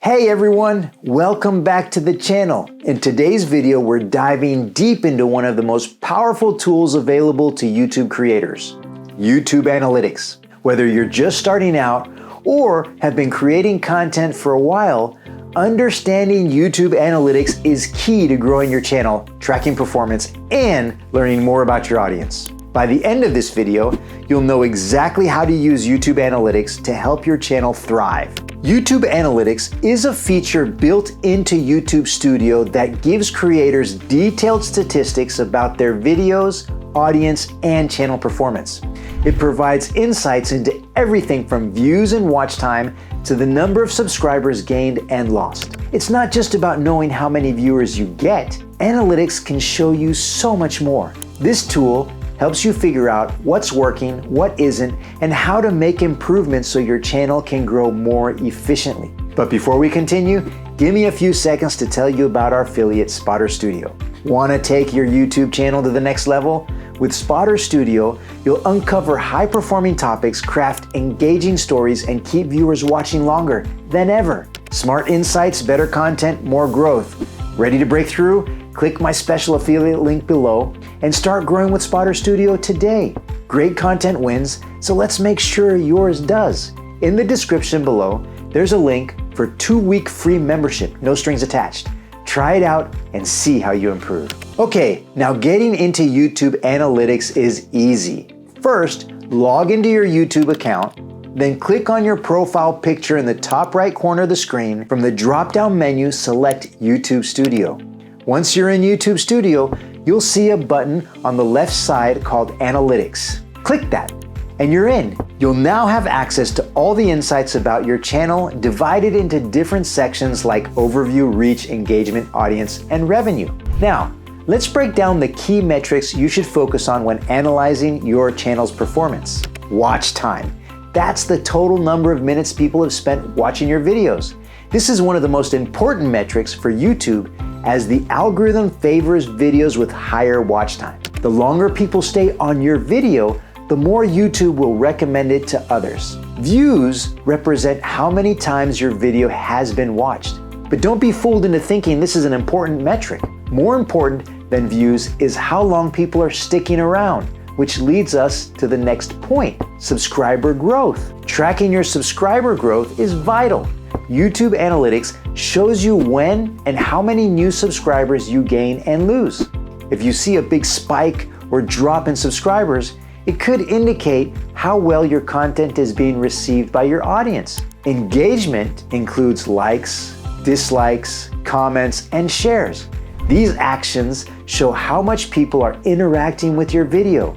Hey everyone, welcome back to the channel. In today's video, we're diving deep into one of the most powerful tools available to YouTube creators, YouTube Analytics. Whether you're just starting out or have been creating content for a while, understanding YouTube Analytics is key to growing your channel, tracking performance, and learning more about your audience. By the end of this video, you'll know exactly how to use YouTube Analytics to help your channel thrive. YouTube Analytics is a feature built into YouTube Studio that gives creators detailed statistics about their videos, audience, and channel performance. It provides insights into everything from views and watch time to the number of subscribers gained and lost. It's not just about knowing how many viewers you get. Analytics can show you so much more. This tool helps you figure out what's working, what isn't, and how to make improvements so your channel can grow more efficiently. But before we continue, give me a few seconds to tell you about our affiliate, Spotter Studio. Want to take your YouTube channel to the next level? With Spotter Studio, you'll uncover high-performing topics, craft engaging stories, and keep viewers watching longer than ever. Smart insights, better content, more growth. Ready to break through? Click my special affiliate link below and start growing with Spotter Studio today. Great content wins, so let's make sure yours does. In the description below, there's a link for 2-week free membership, no strings attached. Try it out and see how you improve. Okay, now getting into YouTube Analytics is easy. First, log into your YouTube account, then click on your profile picture in the top right corner of the screen. From the drop-down menu, select YouTube Studio. Once you're in YouTube Studio, you'll see a button on the left side called Analytics. Click that, and you're in. You'll now have access to all the insights about your channel divided into different sections like Overview, Reach, Engagement, Audience, and Revenue. Now, let's break down the key metrics you should focus on when analyzing your channel's performance. Watch time. That's the total number of minutes people have spent watching your videos. This is one of the most important metrics for YouTube, as the algorithm favors videos with higher watch time. The longer people stay on your video, the more YouTube will recommend it to others. Views represent how many times your video has been watched. But don't be fooled into thinking this is an important metric. More important than views is how long people are sticking around, which leads us to the next point, subscriber growth. Tracking your subscriber growth is vital. YouTube Analytics shows you when and how many new subscribers you gain and lose. If you see a big spike or drop in subscribers, it could indicate how well your content is being received by your audience. Engagement includes likes, dislikes, comments, and shares. These actions show how much people are interacting with your video.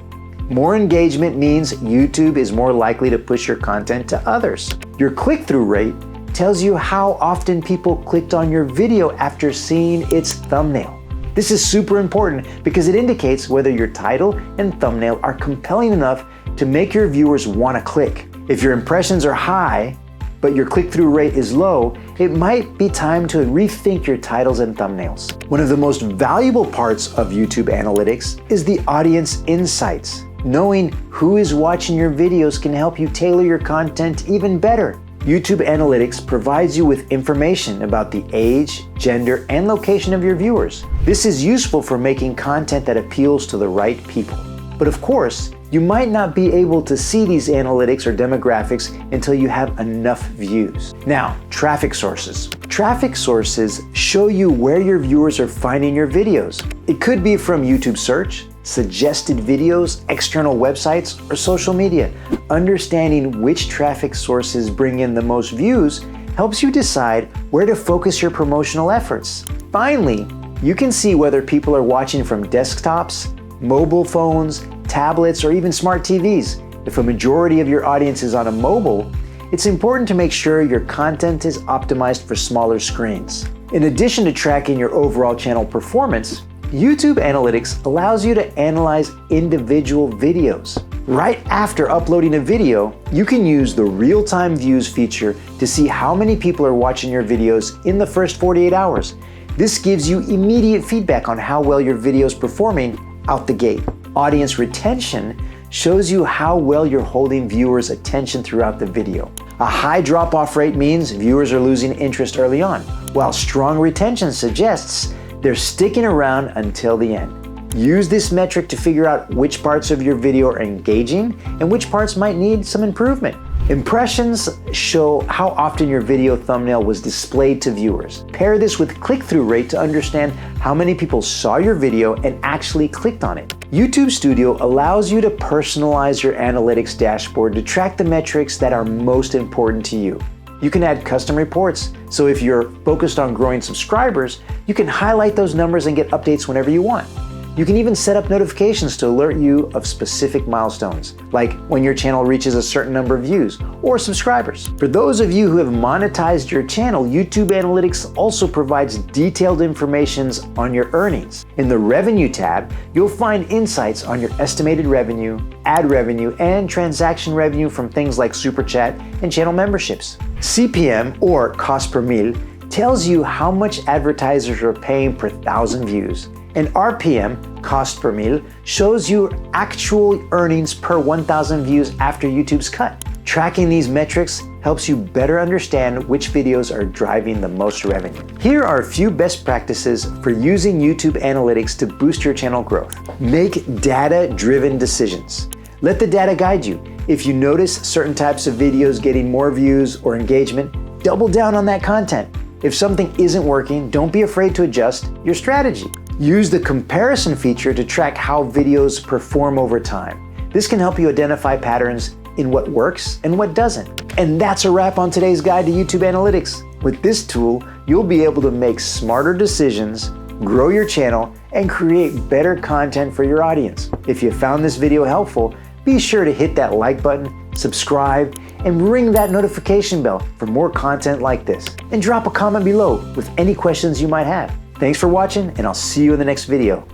More engagement means YouTube is more likely to push your content to others. Your click-through rate tells you how often people clicked on your video after seeing its thumbnail. This is super important because it indicates whether your title and thumbnail are compelling enough to make your viewers want to click. If your impressions are high, but your click-through rate is low, it might be time to rethink your titles and thumbnails. One of the most valuable parts of YouTube Analytics is the audience insights. Knowing who is watching your videos can help you tailor your content even better. YouTube Analytics provides you with information about the age, gender, and location of your viewers. This is useful for making content that appeals to the right people. But of course, you might not be able to see these analytics or demographics until you have enough views. Now, traffic sources. Traffic sources show you where your viewers are finding your videos. It could be from YouTube search, suggested videos, external websites, or social media. Understanding which traffic sources bring in the most views helps you decide where to focus your promotional efforts. Finally, you can see whether people are watching from desktops, mobile phones, tablets, or even smart TVs. If a majority of your audience is on a mobile, it's important to make sure your content is optimized for smaller screens. In addition to tracking your overall channel performance, YouTube Analytics allows you to analyze individual videos. Right after uploading a video, you can use the real-time views feature to see how many people are watching your videos in the first 48 hours. This gives you immediate feedback on how well your video is performing out the gate. Audience retention shows you how well you're holding viewers' attention throughout the video. A high drop-off rate means viewers are losing interest early on, while strong retention suggests they're sticking around until the end. Use this metric to figure out which parts of your video are engaging and which parts might need some improvement. Impressions show how often your video thumbnail was displayed to viewers. Pair this with click-through rate to understand how many people saw your video and actually clicked on it. YouTube Studio allows you to personalize your analytics dashboard to track the metrics that are most important to you. You can add custom reports, so if you're focused on growing subscribers, you can highlight those numbers and get updates whenever you want. You can even set up notifications to alert you of specific milestones, like when your channel reaches a certain number of views or subscribers. For those of you who have monetized your channel, YouTube Analytics also provides detailed information on your earnings. In the Revenue tab, you'll find insights on your estimated revenue, ad revenue, and transaction revenue from things like Super Chat and channel memberships. CPM, or cost per mille, tells you how much advertisers are paying per 1,000 views. And RPM, cost per mille, shows you actual earnings per 1,000 views after YouTube's cut. Tracking these metrics helps you better understand which videos are driving the most revenue. Here are a few best practices for using YouTube Analytics to boost your channel growth. Make data-driven decisions. Let the data guide you. If you notice certain types of videos getting more views or engagement, double down on that content. If something isn't working, don't be afraid to adjust your strategy. Use the comparison feature to track how videos perform over time. This can help you identify patterns in what works and what doesn't. And that's a wrap on today's guide to YouTube Analytics. With this tool, you'll be able to make smarter decisions, grow your channel, and create better content for your audience. If you found this video helpful, be sure to hit that like button, subscribe, and ring that notification bell for more content like this. And drop a comment below with any questions you might have. Thanks for watching, and I'll see you in the next video.